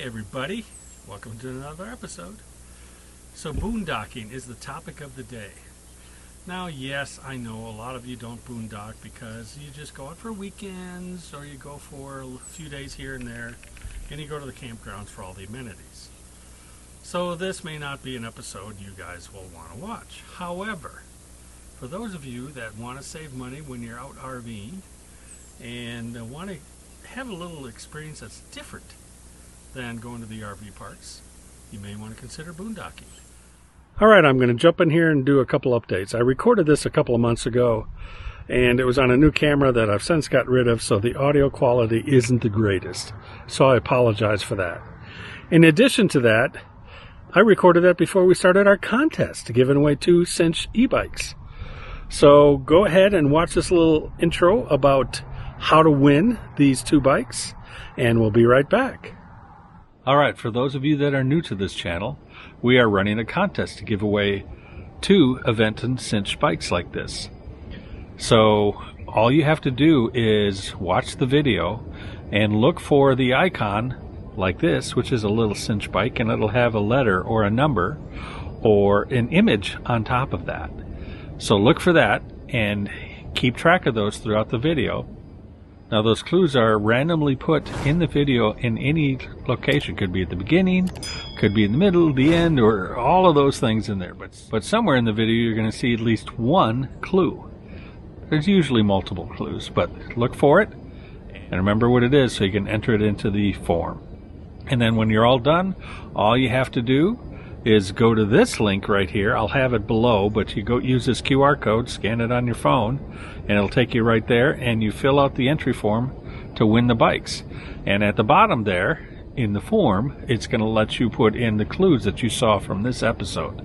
everybody, welcome to another episode. So boondocking is the topic of the day. Now yes, I know a lot of you don't boondock because you just go out for weekends or you go for a few days here and there and you go to the campgrounds for all the amenities. So this may not be an episode you guys will want to watch. However, for those of you that want to save money when you're out RVing and want to have a little experience that's different than going to the RV parks, you may want to consider boondocking. Alright, I'm going to jump in here and do a couple updates. I recorded this a couple of months ago and it was on a new camera that I've since got rid of, so the audio quality isn't the greatest. So I apologize for that. In addition to that, I recorded that before we started our contest, giving away 2 cinch e-bikes. So go ahead and watch this little intro about how to win these 2 bikes, and we'll be right back. Alright, for those of you that are new to this channel, we are running a contest to give away 2 Aventon cinch bikes like this. So all you have to do is watch the video and look for the icon like this, which is a little cinch bike, and it'll have a letter or a number or an image on top of that. So look for that and keep track of those throughout the video. Now those clues are randomly put in the video in any location. Could be at the beginning, could be in the middle, the end, or all of those things in there. But somewhere in the video you're going to see at least 1 clue. There's usually multiple clues, but look for it and remember what it is so you can enter it into the form. And then when you're all done, all you have to do is go to this link right here. I'll have it below, but you go use this QR code, scan it on your phone, and it'll take you right there, and you fill out the entry form to win the bikes. And at the bottom there, in the form, it's going to let you put in the clues that you saw from this episode.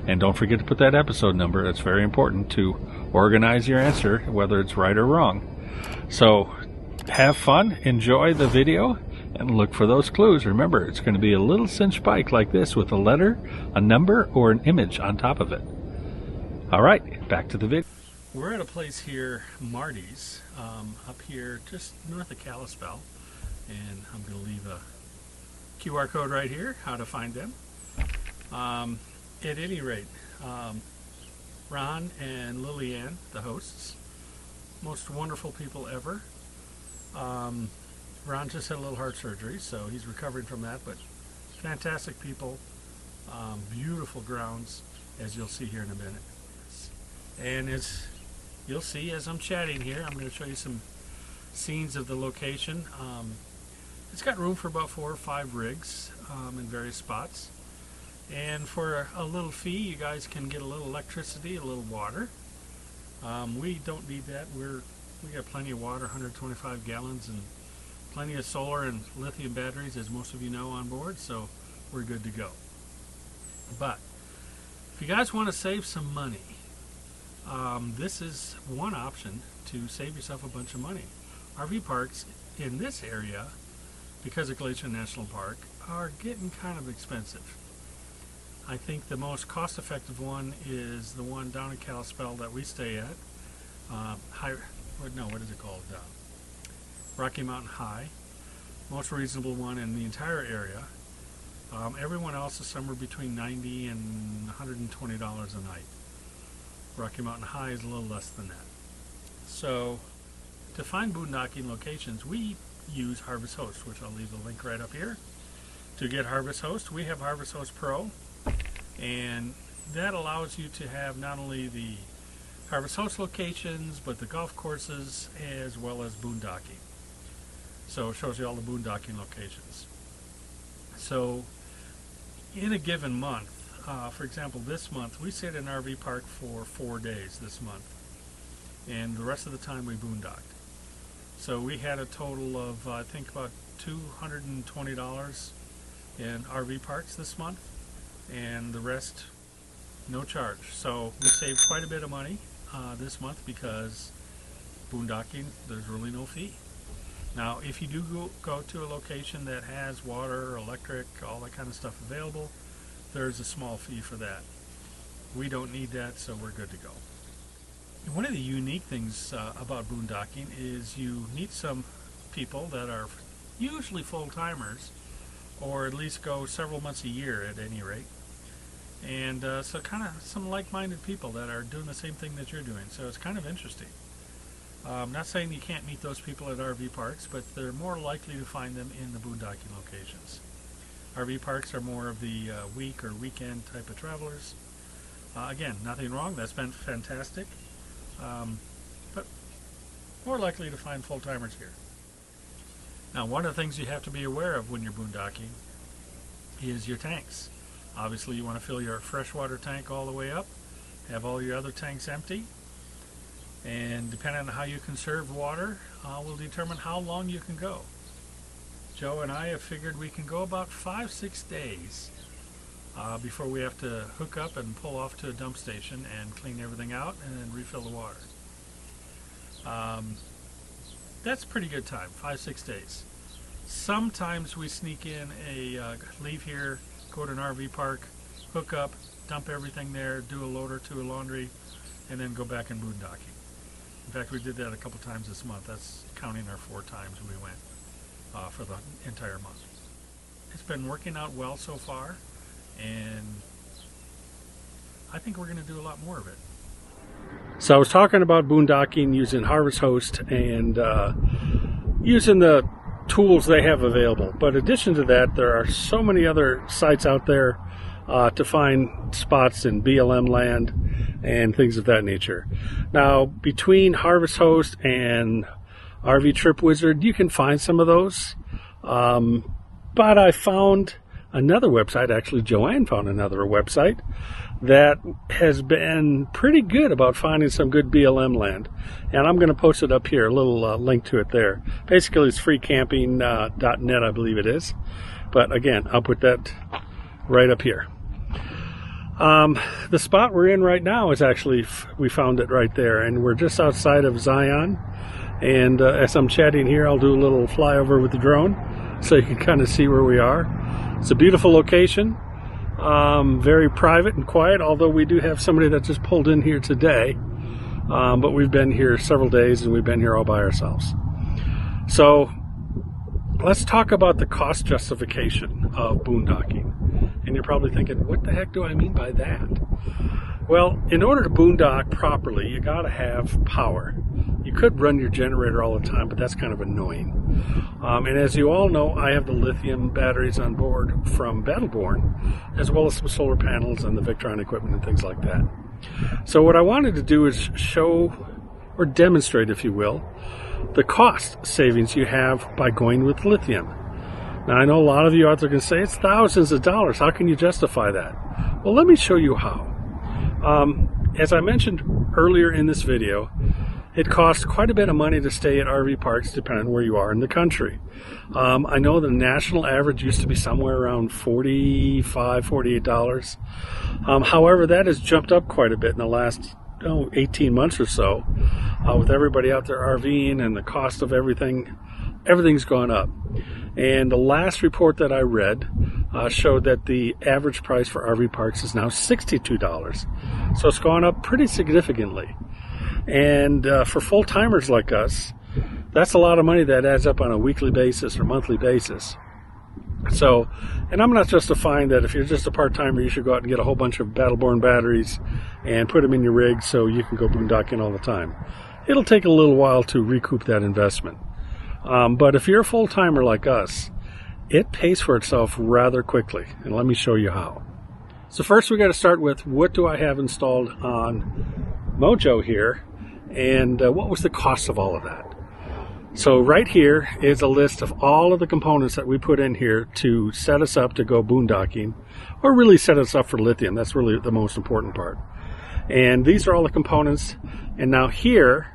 And don't forget to put that episode number. It's very important to organize your answer, whether it's right or wrong. So have fun, enjoy the video, and look for those clues. Remember, it's going to be a little cinch bike like this with a letter, a number, or an image on top of it. Alright, back to the video. We're at a place here, Marty's, up here just north of Kalispell, and I'm going to leave a QR code right here, how to find them. At any rate, Ron and Lillian, the hosts, most wonderful people ever. Ron just had a little heart surgery, so he's recovering from that, but fantastic people, beautiful grounds, as you'll see here in a minute. And as you'll see as I'm chatting here, I'm going to show you some scenes of the location. It's got room for about 4 or 5 rigs in various spots. And for a little fee, you guys can get a little electricity, a little water. We don't need that. We got plenty of water, 125 gallons, and plenty of solar and lithium batteries, as most of you know, on board, so we're good to go. But if you guys want to save some money, this is one option to save yourself a bunch of money. RV parks in this area, because of Glacier National Park, are getting kind of expensive. I think the most cost-effective one is the one down in Kalispell that we stay at. What is it called? Rocky Mountain High. Most reasonable one in the entire area. Everyone else is somewhere between $90 and $120 a night. Rocky Mountain High is a little less than that. So to find boondocking locations, we use Harvest Host, which I'll leave the link right up here. To get Harvest Host, we have Harvest Host Pro, and that allows you to have not only the Harvest Host locations, but the golf courses as well as boondocking. So it shows you all the boondocking locations. So in a given month, for example, this month we stayed in an RV park for 4 days this month, and the rest of the time we boondocked. So we had a total of I think about $220 in RV parks this month, and the rest no charge. So we saved quite a bit of money this month because boondocking, there's really no fee. Now if you do go to a location that has water, electric, all that kind of stuff available, there's a small fee for that. We don't need that, so we're good to go. One of the unique things about boondocking is you meet some people that are usually full-timers or at least go several months a year at any rate. And so kind of some like-minded people that are doing the same thing that you're doing. So it's kind of interesting. I'm not saying you can't meet those people at RV parks, but they're more likely to find them in the boondocking locations. RV parks are more of the week or weekend type of travelers. Again, nothing wrong. That's been fantastic. But more likely to find full-timers here. Now, one of the things you have to be aware of when you're boondocking is your tanks. Obviously, you want to fill your freshwater tank all the way up, have all your other tanks empty, and depending on how you conserve water, will determine how long you can go. Joe and I have figured we can go about 5-6 days before we have to hook up and pull off to a dump station and clean everything out and then refill the water. That's a pretty good time, 5-6 days. Sometimes we sneak in leave here, go to an RV park, hook up, dump everything there, do a load or two of laundry, and then go back and boondocking. In fact, we did that a couple times this month. That's counting our 4 times we went for the entire month. It's been working out well so far, and I think we're going to do a lot more of it. So I was talking about boondocking using Harvest Host and using the tools they have available. But in addition to that, there are so many other sites out there to find spots in BLM land and things of that nature. Now, between Harvest Host and RV Trip Wizard, you can find some of those. But I found another website, actually Joanne found another website that has been pretty good about finding some good BLM land. And I'm going to post it up here, a little link to it there. Basically, it's freecamping.net, I believe it is. But again, I'll put that right up here. The spot we're in right now is actually, we found it right there, and we're just outside of Zion. And as I'm chatting here, I'll do a little flyover with the drone so you can kind of see where we are. It's a beautiful location, very private and quiet, although we do have somebody that just pulled in here today. But we've been here several days, and we've been here all by ourselves. So let's talk about the cost justification of boondocking. And you're probably thinking, what the heck do I mean by that? Well, in order to boondock properly, you got to have power. You could run your generator all the time, but that's kind of annoying. And as you all know, I have the lithium batteries on board from Battleborn, as well as some solar panels and the Victron equipment and things like that. So what I wanted to do is show, or demonstrate, if you will, the cost savings you have by going with lithium. Now, I know a lot of you out there can say, it's thousands of dollars. How can you justify that? Well, let me show you how. As I mentioned earlier in this video, it costs quite a bit of money to stay at RV parks depending on where you are in the country. I know the national average used to be somewhere around $45, $48. However, that has jumped up quite a bit in the last 18 months or so. With everybody out there RVing and the cost of everything's gone up. And the last report that I read showed that the average price for RV parks is now $62. So it's gone up pretty significantly. And for full-timers like us, that's a lot of money that adds up on a weekly basis or monthly basis. So, and I'm not justifying that if you're just a part-timer, you should go out and get a whole bunch of Battleborn batteries and put them in your rig so you can go boondocking all the time. It'll take a little while to recoup that investment. But if you're a full-timer like us, it pays for itself rather quickly. And let me show you how. So first we got to start with, what do I have installed on Mojo here, and what was the cost of all of that? So right here is a list of all of the components that we put in here to set us up to go boondocking, or really set us up for lithium. That's really the most important part. And these are all the components, and now here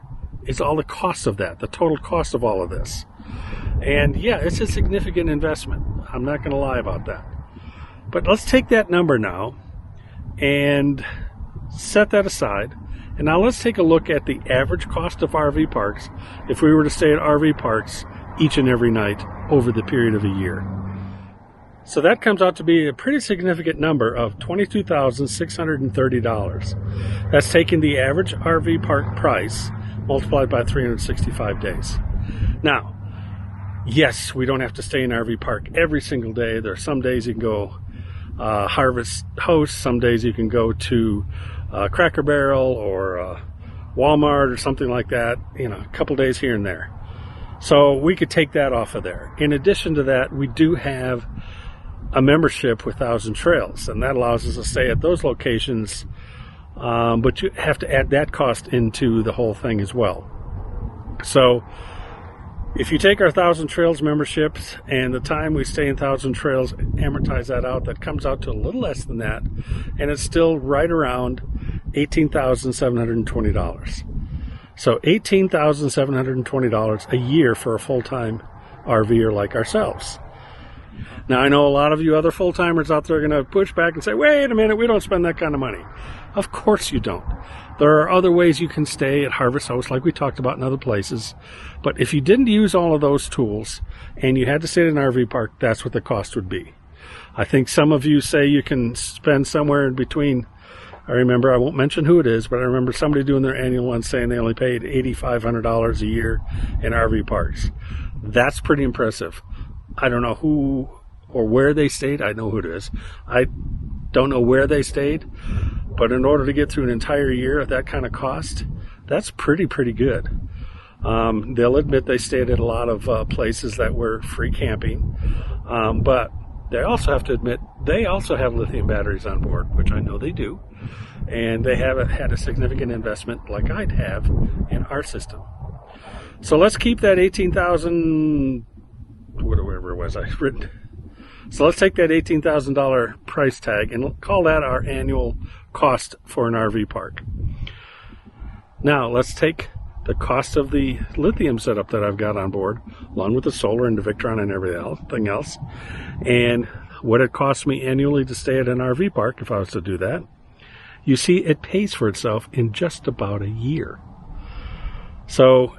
is all the cost of that, the total cost of all of this. And yeah, it's a significant investment. I'm not going to lie about that. But let's take that number now and set that aside. And now let's take a look at the average cost of RV parks if we were to stay at RV parks each and every night over the period of a year. So that comes out to be a pretty significant number of $22,630. That's taking the average RV park price multiplied by 365 days. Now, Yes, we don't have to stay in an RV park every single day. There are some days you can go Harvest Host, some days you can go to Cracker Barrel or Walmart or something like that, you know, a couple days here and there. So we could take that off of there. In addition to that, we do have a membership with Thousand Trails, and that allows us to stay at those locations, but you have to add that cost into the whole thing as well. So if you take our Thousand Trails memberships and the time we stay in Thousand Trails, amortize that out, that comes out to a little less than that, and it's still right around $18,720. So $18,720 a year for a full-time RVer like ourselves. Now, I know a lot of you other full-timers out there are going to push back and say, wait a minute, we don't spend that kind of money. Of course you don't. There are other ways you can stay at Harvest House like we talked about in other places. But if you didn't use all of those tools and you had to stay in an RV park, that's what the cost would be. I think some of you say you can spend somewhere in between. I remember, I won't mention who it is, but I remember somebody doing their annual one saying they only paid $8,500 a year in RV parks. That's pretty impressive. I don't know who or where they stayed. I know who it is. I don't know where they stayed, but in order to get through an entire year at that kind of cost, that's pretty good. They'll admit they stayed at a lot of places that were free camping, but they also have to admit they also have lithium batteries on board, which I know they do, and they haven't had a significant investment like I'd have in our system. So let's keep that 18,000, whatever it was I've written. So let's take that $18,000 price tag and call that our annual cost for an RV park. Now let's take the cost of the lithium setup that I've got on board, along with the solar and the Victron and everything else, and what it costs me annually to stay at an RV park if I was to do that. You see, it pays for itself in just about a year. So,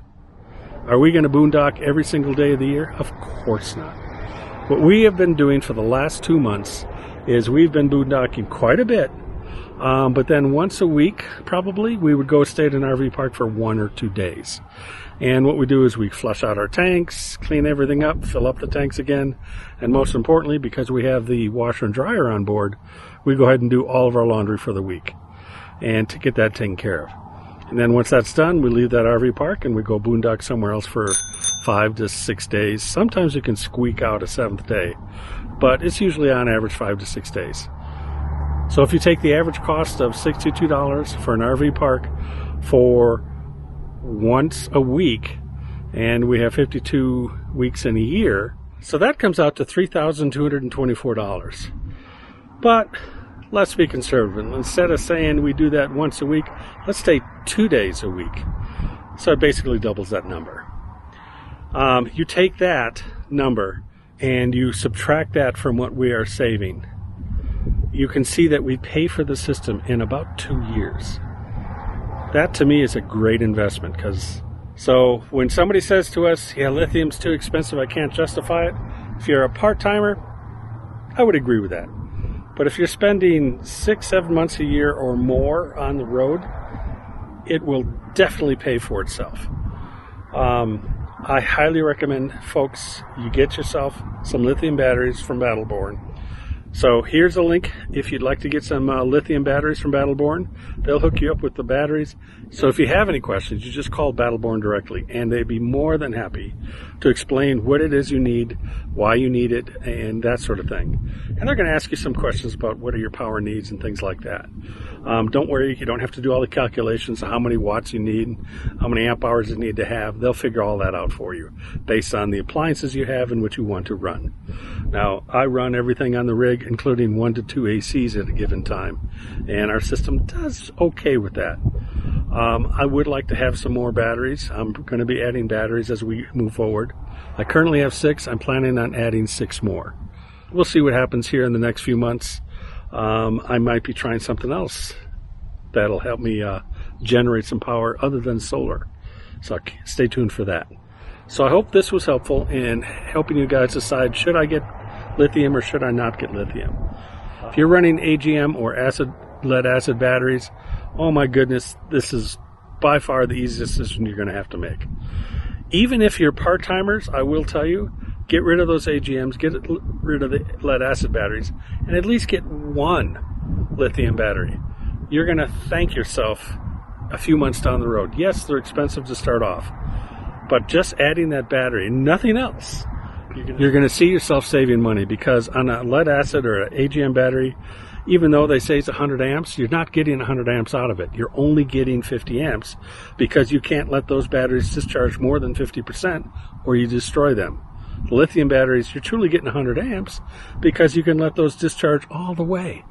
are we going to boondock every single day of the year? Of course not. What we have been doing for the last 2 months is we've been boondocking quite a bit, but then once a week, probably, we would go stay at an RV park for 1 or 2 days. And what we do is we flush out our tanks, clean everything up, fill up the tanks again, and most importantly, because we have the washer and dryer on board, we go ahead and do all of our laundry for the week and to get that taken care of. And then once that's done, we leave that RV park and we go boondock somewhere else for 5 to 6 days. Sometimes you can squeak out a 7th day, but it's usually on average 5 to 6 days. So if you take the average cost of $62 for an RV park for once a week, and we have 52 weeks in a year, so that comes out to $3,224. But let's be conservative. Instead of saying we do that once a week, let's stay 2 days a week. So it basically doubles that number. You take that number and you subtract that from what we are saving. You can see that we pay for the system in about 2 years. That to me is a great investment, because so when somebody says to us, yeah, lithium's too expensive, I can't justify it, if you're a part-timer, I would agree with that. But if you're spending 6-7 months a year or more on the road, it will definitely pay for itself. I highly recommend, folks, you get yourself some lithium batteries from Battleborn. So here's a link if you'd like to get some lithium batteries from Battleborn. They'll hook you up with the batteries. So if you have any questions, you just call Battleborn directly, and they'd be more than happy to explain what it is you need, why you need it, and that sort of thing. And they're going to ask you some questions about what are your power needs and things like that. Don't worry, you don't have to do all the calculations of how many watts you need, how many amp hours you need to have. They'll figure all that out for you based on the appliances you have and what you want to run. Now, I run everything on the rig, including 1 to 2 ACs at a given time, and our system does okay with that. I would like to have some more batteries. I'm going to be adding batteries as we move forward. I currently have 6. I'm planning on adding 6 more. We'll see what happens here in the next few months. I might be trying something else that'll help me generate some power other than solar. So stay tuned for that. So I hope this was helpful in helping you guys decide, should I get lithium or should I not get lithium? If you're running AGM or lead acid batteries, oh my goodness, this is by far the easiest decision you're going to have to make. Even if you're part-timers, I will tell you, get rid of those AGMs, get rid of the lead acid batteries, and at least get one lithium battery. You're going to thank yourself a few months down the road. Yes, they're expensive to start off, but just adding that battery, nothing else, you're going to see yourself saving money, because on a lead acid or an AGM battery, even though they say it's 100 amps, you're not getting 100 amps out of it. You're only getting 50 amps because you can't let those batteries discharge more than 50% or you destroy them. The lithium batteries, you're truly getting 100 amps because you can let those discharge all the way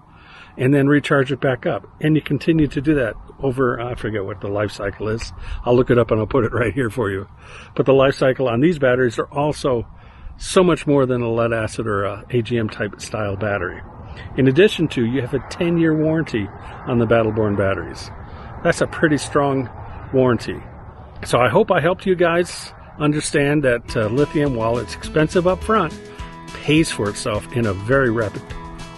and then recharge it back up. And you continue to do that over, I forget what the life cycle is. I'll look it up and I'll put it right here for you. But the life cycle on these batteries are also so much more than a lead acid or a AGM type style battery. In addition to, you have a 10-year warranty on the Battleborn batteries. That's a pretty strong warranty. So I hope I helped you guys understand that lithium, while it's expensive up front, pays for itself in a very rapid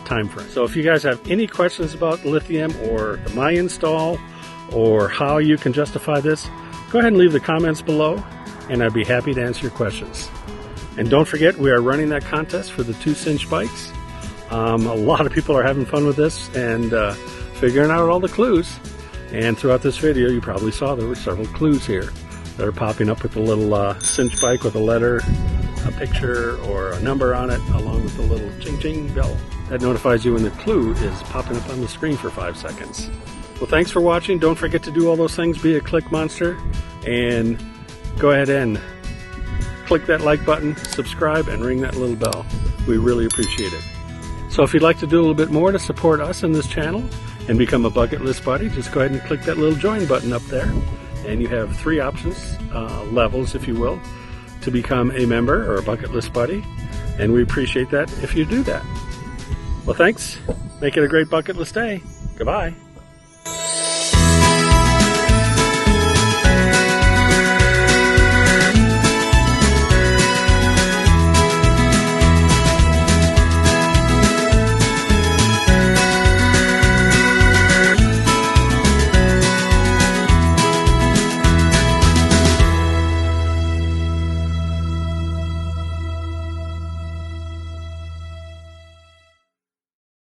time frame. So if you guys have any questions about lithium or my install or how you can justify this, go ahead and leave the comments below and I'd be happy to answer your questions. And don't forget, we are running that contest for the 2-cinch bikes. A lot of people are having fun with this and figuring out all the clues. And throughout this video, you probably saw there were several clues here that are popping up with the little cinch bike with a letter, a picture, or a number on it, along with the little ching-ching bell that notifies you when the clue is popping up on the screen for 5 seconds. Well, thanks for watching. Don't forget to do all those things. Be a click monster. And go ahead and click that like button, subscribe, and ring that little bell. We really appreciate it. So if you'd like to do a little bit more to support us in this channel and become a bucket list buddy, just go ahead and click that little join button up there. And you have 3 options, levels if you will, to become a member or a bucket list buddy. And we appreciate that if you do that. Well, thanks. Make it a great bucket list day. Goodbye.